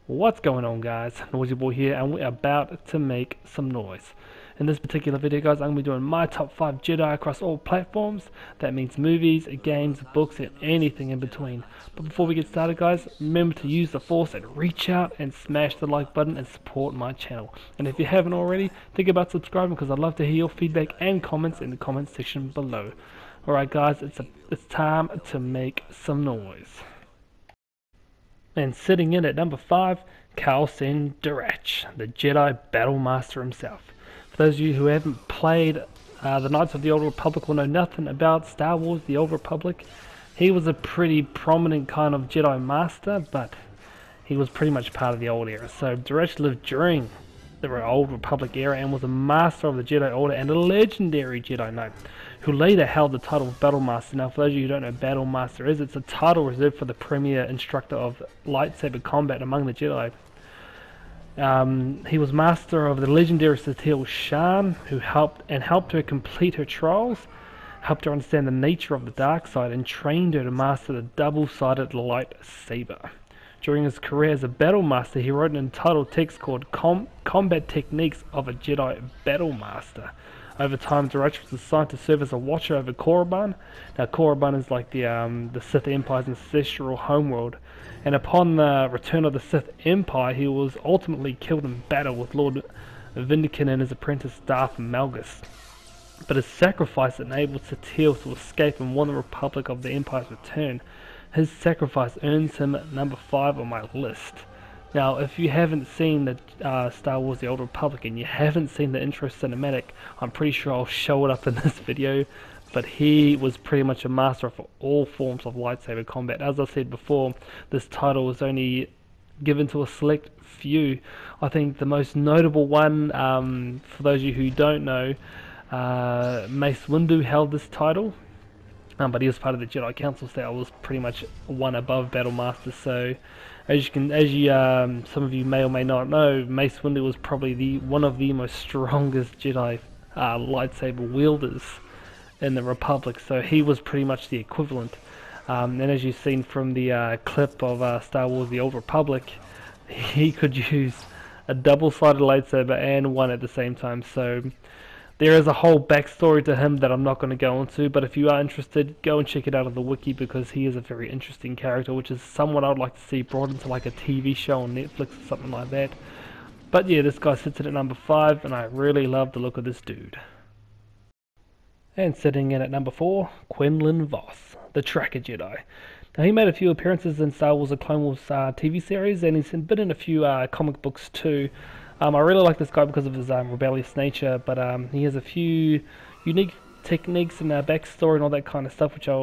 What's going on, guys? NoisiBoi here, and we're about to make some noise. In this particular video, guys, I'm going to be doing my top 5 Jedi across all platforms. That means movies, games, books, and anything in between. But before we get started, guys, remember to use the Force and reach out and smash the like button and support my channel. And if you haven't already, think about subscribing because I'd love to hear your feedback and comments in the comment section below. Alright, guys, it's time to make some noise. And sitting in at number 5, Kal-Sen Durach, the Jedi Battle Master himself. For those of you who haven't played the Knights of the Old Republic or know nothing about Star Wars The Old Republic, he was a pretty prominent kind of Jedi Master, but he was pretty much part of the old era. So Durach lived during the Old Republic era and was a Master of the Jedi Order and a legendary Jedi Knight, who later held the title of Battle Master. Now, for those of you who don't know what Battle Master is, it's a title reserved for the premier instructor of lightsaber combat among the Jedi. He was master of the legendary Satele Shan, who helped her complete her trials, helped her understand the nature of the dark side, and trained her to master the double-sided lightsaber. During his career as a battle master, he wrote an entitled text called Combat Techniques of a Jedi Battle Master. Over time, Durach was assigned to serve as a watcher over Korriban. Now, Korriban is like the Sith Empire's ancestral homeworld. And upon the return of the Sith Empire, he was ultimately killed in battle with Lord Vindican and his apprentice Darth Malgus. But his sacrifice enabled Satele to escape and warn the Republic of the Empire's return. His sacrifice earns him number 5 on my list. Now, if you haven't seen the Star Wars The Old Republic and you haven't seen the intro cinematic, I'm pretty sure I'll show it up in this video, but he was pretty much a master of all forms of lightsaber combat. As I said before, this title was only given to a select few. I think the most notable one, for those of you who don't know, Mace Windu held this title. But he was part of the Jedi Council, so that was pretty much one above Battle Master. So, some of you may or may not know, Mace Windu was probably one of the most strongest Jedi lightsaber wielders in the Republic. So he was pretty much the equivalent. And as you've seen from the clip of Star Wars: The Old Republic, he could use a double-sided lightsaber and one at the same time. So there is a whole backstory to him that I'm not going to go into, but if you are interested, go and check it out on the wiki because he is a very interesting character, which is someone I would like to see brought into like a TV show on Netflix or something like that. But yeah, this guy sits in at number 5, and I really love the look of this dude. And sitting in at number 4, Quinlan Voss, the Tracker Jedi. Now, he made a few appearances in Star Wars: The Clone Wars TV series, and he's been in a few comic books too. I really like this guy because of his rebellious nature, but he has a few unique techniques and backstory and all that kind of stuff, which I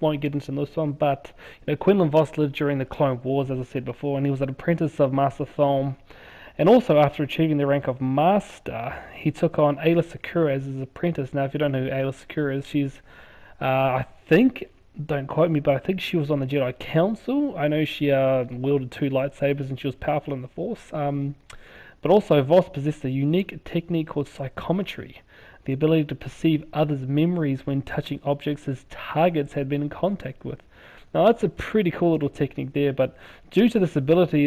won't get into in this one. But Quinlan Voss lived during the Clone Wars, as I said before, and he was an apprentice of Master Thom. And also, after achieving the rank of Master, he took on Aayla Secura as his apprentice. Now, if you don't know who Aayla Secura is, she's, I think, don't quote me, but I think she was on the Jedi Council. I know she wielded 2 lightsabers and she was powerful in the Force. But also, Voss possessed a unique technique called psychometry, the ability to perceive others' memories when touching objects his targets had been in contact with. Now, that's a pretty cool little technique there, but due to this ability,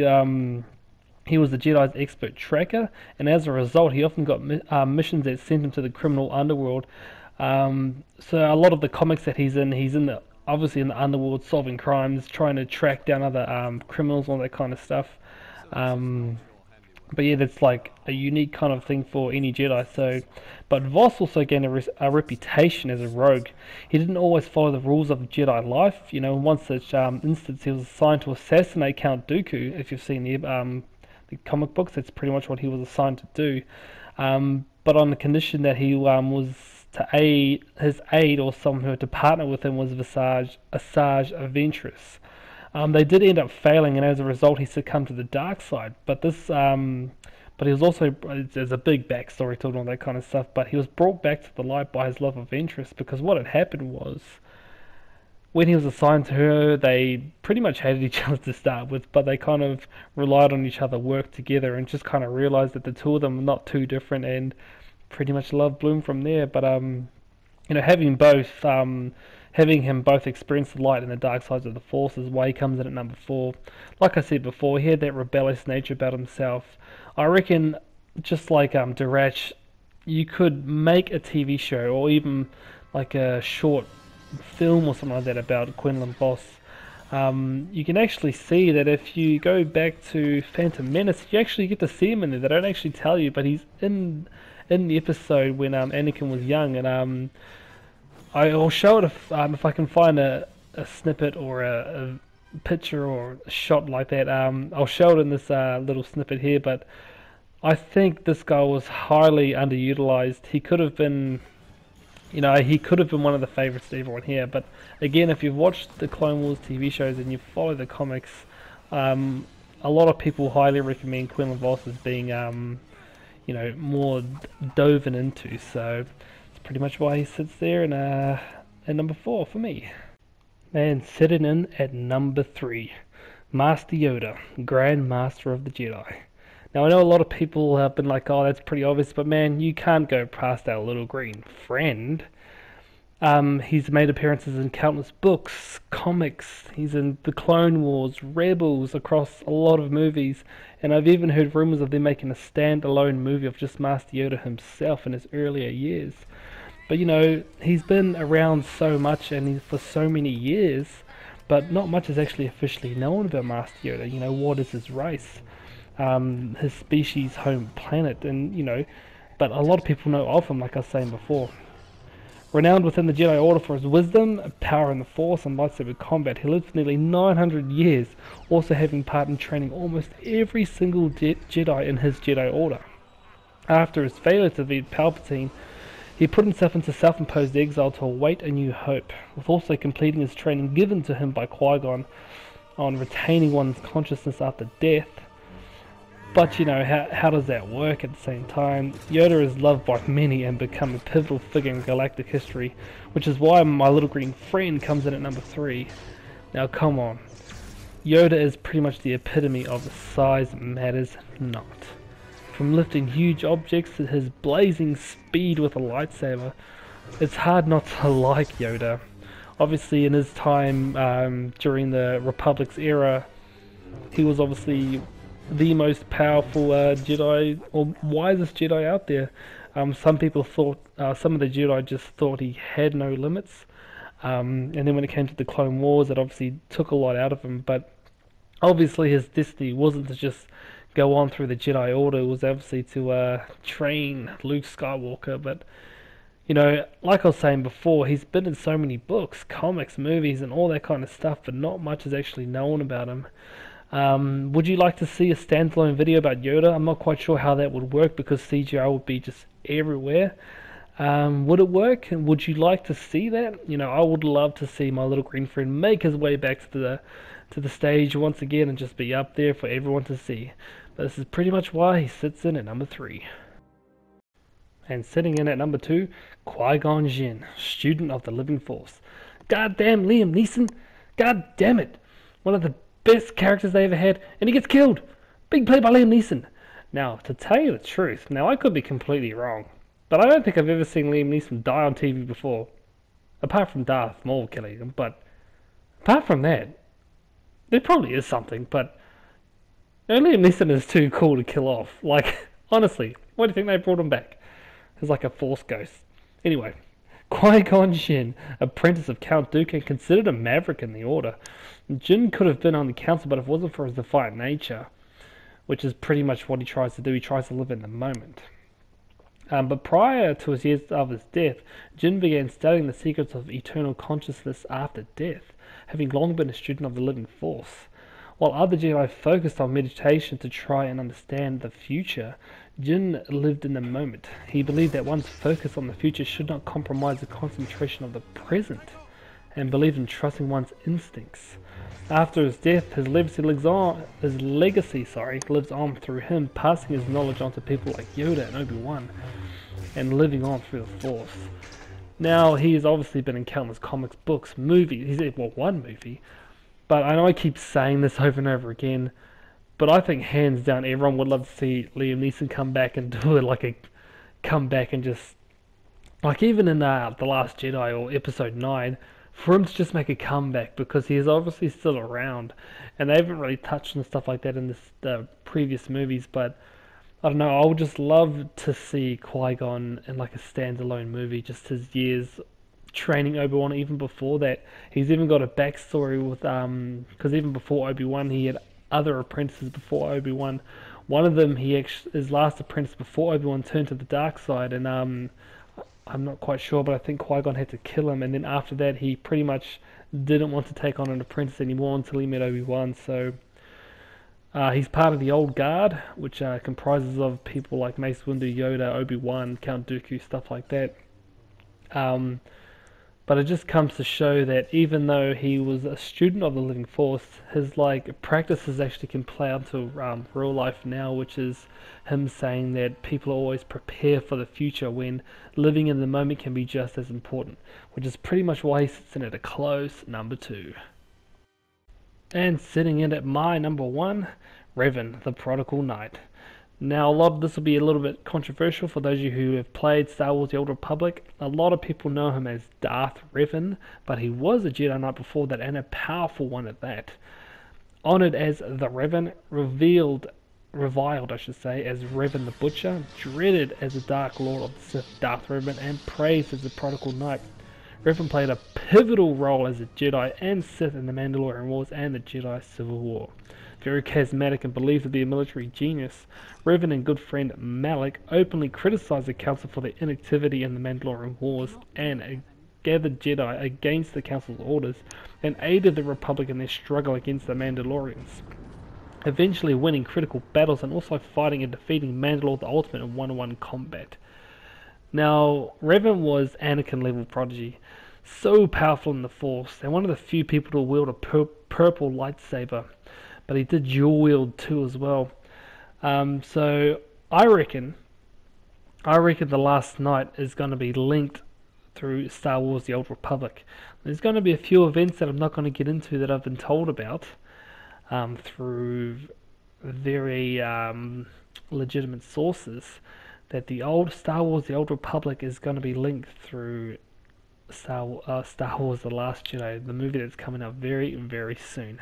he was the Jedi's expert tracker, and as a result, he often got missions that sent him to the criminal underworld. So a lot of the comics that he's in obviously in the underworld, solving crimes, trying to track down other criminals, all that kind of stuff. But yeah, that's like a unique kind of thing for any Jedi. So, but Voss also gained a reputation as a rogue. He didn't always follow the rules of Jedi life. In one such instance, he was assigned to assassinate Count Dooku. If you've seen the comic books, that's pretty much what he was assigned to do. But on the condition that he was to aid his aide or someone who had to partner with him was Asajj Ventress. They did end up failing, and as a result, he succumbed to the dark side. But he was also, there's a big backstory to it and all that kind of stuff. But he was brought back to the light by his love of Ventress, because what had happened was, when he was assigned to her, they pretty much hated each other to start with, but they kind of relied on each other, worked together, and just kind of realized that the two of them were not too different, and pretty much love bloomed from there. But having both having him both experience the light and the dark sides of the Force is why he comes in at number 4. Like I said before, he had that rebellious nature about himself. I reckon, just like Dirach, you could make a TV show or even like a short film or something like that about Quinlan Voss. You can actually see that if you go back to Phantom Menace, you actually get to see him in there. They don't actually tell you, but he's in the episode when Anakin was young, and I'll show it if I can find a snippet or a picture or a shot like that. I'll show it in this little snippet here, but I think this guy was highly underutilized. He could have been, he could have been one of the favorites to everyone here. But again, if you've watched the Clone Wars TV shows and you follow the comics, a lot of people highly recommend Quinlan Voss as being, more dove into. So it's pretty much why he sits there in at number 4 for me. And sitting in at number 3, Master Yoda, Grand Master of the Jedi. Now, I know a lot of people have been like, oh, that's pretty obvious, but man, you can't go past our little green friend. He's made appearances in countless books, comics, he's in the Clone Wars, Rebels, across a lot of movies, and I've even heard rumors of them making a standalone movie of just Master Yoda himself in his earlier years. But he's been around so much and for so many years, but not much is actually officially known about Master Yoda. What is his race? His species' home planet, and but a lot of people know of him, like I was saying before. Renowned within the Jedi Order for his wisdom, power in the Force, and lightsaber combat, he lived for nearly 900 years, also having part in training almost every single Jedi in his Jedi Order. After his failure to defeat Palpatine, he put himself into self-imposed exile to await a new hope, with also completing his training given to him by Qui-Gon on retaining one's consciousness after death. But how does that work at the same time? Yoda is loved by many and become a pivotal figure in galactic history, which is why my little green friend comes in at number 3. Now come on, Yoda is pretty much the epitome of the size matters not. From lifting huge objects to his blazing speed with a lightsaber, it's hard not to like Yoda. Obviously in his time during the Republic's era, he was obviously the most powerful Jedi, or wisest Jedi out there. Some people thought, some of the Jedi just thought he had no limits. And then when it came to the Clone Wars, it obviously took a lot out of him. But obviously his destiny wasn't to just go on through the Jedi Order. It was obviously to train Luke Skywalker. But, like I was saying before, he's been in so many books, comics, movies, and all that kind of stuff, but not much is actually known about him. Would you like to see a standalone video about Yoda? I'm not quite sure how that would work because CGI would be just everywhere. Would it work? And would you like to see that? I would love to see my little green friend make his way back to the stage once again and just be up there for everyone to see. But this is pretty much why he sits in at number 3. And sitting in at number 2, Qui-Gon Jinn, student of the living Force. Goddamn Liam Neeson! God damn it! One of the best characters they ever had, and he gets killed. Big play by Liam Neeson. Now, to tell you the truth, I could be completely wrong, but I don't think I've ever seen Liam Neeson die on TV before. Apart from Darth Maul killing him, but apart from that, there probably is something, but Liam Neeson is too cool to kill off. Like, honestly, why do you think they brought him back? He's like a Force ghost. Anyway, Qui-Gon Jinn, apprentice of Count Dooku and considered a maverick in the Order. Jinn could have been on the council, but if it wasn't for his defiant nature, which is pretty much what he tries to do, he tries to live in the moment. But prior to his years of his death, Jinn began studying the secrets of eternal consciousness after death, having long been a student of the living Force. While other Jedi focused on meditation to try and understand the future, Jinn lived in the moment. He believed that one's focus on the future should not compromise the concentration of the present, and believed in trusting one's instincts. After his death, his legacy lives on through him, passing his knowledge on to people like Yoda and Obi-Wan, and living on through the Force. Now, he has obviously been in countless comics, books, movies. He's in, one movie, but I know I keep saying this over and over again, but I think hands down everyone would love to see Liam Neeson come back and do it, like a comeback and just, like even in The Last Jedi or Episode 9, for him to just make a comeback, because he is obviously still around, and they haven't really touched on stuff like that in the previous movies. But I don't know, I would just love to see Qui-Gon in like a standalone movie, just his years training Obi-Wan. Even before that, he's even got a backstory with because even before Obi-Wan, he had other apprentices before Obi-Wan. One of them, his last apprentice before Obi-Wan turned to the dark side, and I'm not quite sure, but I think Qui-Gon had to kill him, and then after that he pretty much didn't want to take on an apprentice anymore until he met Obi-Wan. So he's part of the Old Guard, which comprises of people like Mace Windu, Yoda, Obi-Wan, Count Dooku, stuff like that. But it just comes to show that even though he was a student of the Living Force, his like practices actually can play out to real life now, which is him saying that people always prepare for the future when living in the moment can be just as important, which is pretty much why he sits in at a close number 2. And sitting in at my number 1, Revan, the Prodigal Knight. Now, a lot of this will be a little bit controversial for those of you who have played Star Wars The Old Republic. A lot of people know him as Darth Revan, but he was a Jedi Knight before that, and a powerful one at that. Honoured as the Revan, reviled, I should say, as Revan the Butcher, dreaded as the Dark Lord of the Sith, Darth Revan, and praised as the Prodigal Knight. Revan played a pivotal role as a Jedi and Sith in the Mandalorian Wars and the Jedi Civil War. Very charismatic and believed to be a military genius, Revan and good friend Malik openly criticized the Council for their inactivity in the Mandalorian Wars and gathered Jedi against the Council's orders and aided the Republic in their struggle against the Mandalorians, eventually winning critical battles and also fighting and defeating Mandalore the Ultimate in one-on-one combat. Now, Revan was Anakin level prodigy, so powerful in the Force, and one of the few people to wield a purple lightsaber, but he did dual wield too as well. So I reckon The Last Knight is going to be linked through Star Wars The Old Republic. There's going to be a few events that I'm not going to get into that I've been told about through very legitimate sources, that the old Star Wars The Old Republic is going to be linked through Star Wars The Last Jedi, the movie that's coming out very, very soon.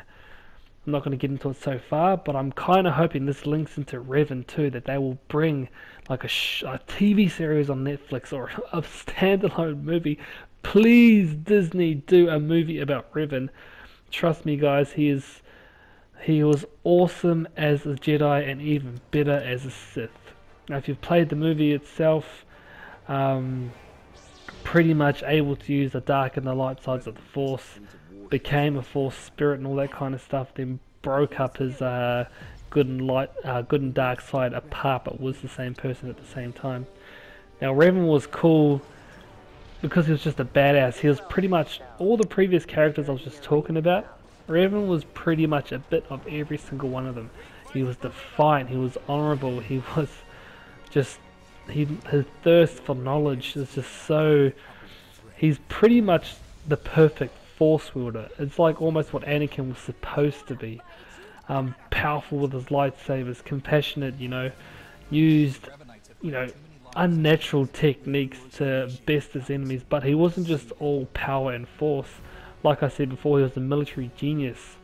I'm not going to get into it so far, but I'm kind of hoping this links into Revan too, that they will bring like a TV series on Netflix or a standalone movie. Please, Disney, do a movie about Revan. Trust me, guys, he was awesome as a Jedi and even better as a Sith. Now, if you've played the movie itself, pretty much able to use the dark and the light sides of the Force, became a Force spirit and all that kind of stuff, then broke up his good and dark side apart, but was the same person at the same time. Now, Revan was cool because he was just a badass. He was pretty much all the previous characters I was just talking about. Revan was pretty much a bit of every single one of them. He was defiant, he was honourable, he was just, his thirst for knowledge is just so, he's pretty much the perfect Force wielder. It's like almost what Anakin was supposed to be. Powerful with his lightsabers, compassionate, used, unnatural techniques to best his enemies, but he wasn't just all power and force. Like I said before, he was a military genius.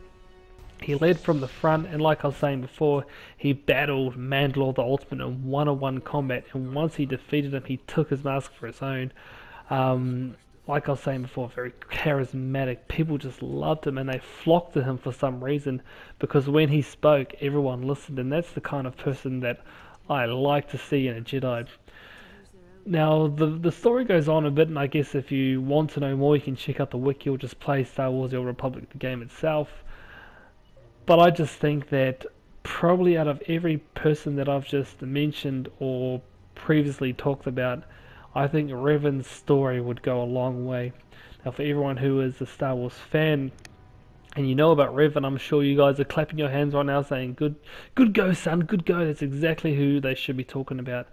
He led from the front, and like I was saying before, he battled Mandalore the Ultimate in one-on-one combat, and once he defeated him, he took his mask for his own. Like I was saying before, very charismatic. People just loved him and they flocked to him for some reason, because when he spoke, everyone listened, and that's the kind of person that I like to see in a Jedi. Now, the story goes on a bit, and I guess if you want to know more, you can check out the wiki or just play Star Wars The Old Republic, the game itself. But I just think that probably out of every person that I've just mentioned or previously talked about, I think Revan's story would go a long way. Now, for everyone who is a Star Wars fan and you know about Revan, I'm sure you guys are clapping your hands right now saying, good go, son, good go. That's exactly who they should be talking about.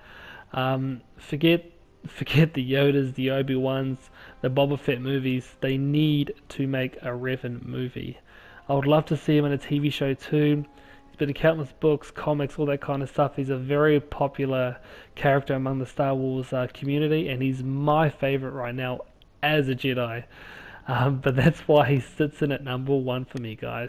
Forget the Yodas, the Obi-Wans, the Boba Fett movies. They need to make a Revan movie. I would love to see him in a TV show too. He's been in countless books, comics, all that kind of stuff. He's a very popular character among the Star Wars community, and he's my favourite right now as a Jedi. But that's why he sits in at number 1 for me, guys.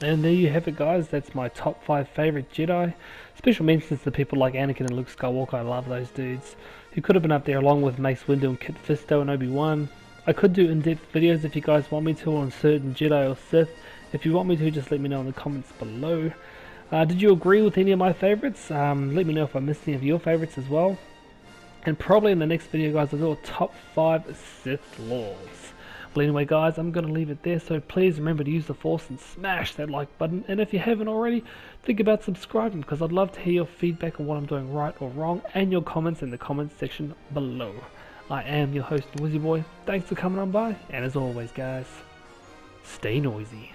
And there you have it, guys. That's my top 5 favourite Jedi. Special mentions to people like Anakin and Luke Skywalker. I love those dudes. Who could have been up there along with Mace Windu and Kit Fisto and Obi-Wan. I could do in-depth videos if you guys want me to on certain Jedi or Sith. If you want me to, just let me know in the comments below. Did you agree with any of my favourites? Let me know if I missed any of your favourites as well. And probably in the next video, guys, I'll do a top 5 Sith Lords. Well, anyway, guys, I'm going to leave it there, so please remember to use the Force and smash that like button. And if you haven't already, think about subscribing, because I'd love to hear your feedback on what I'm doing right or wrong, and your comments in the comments section below. I am your host, NoisiBoi. Thanks for coming on by, and as always, guys, stay noisy.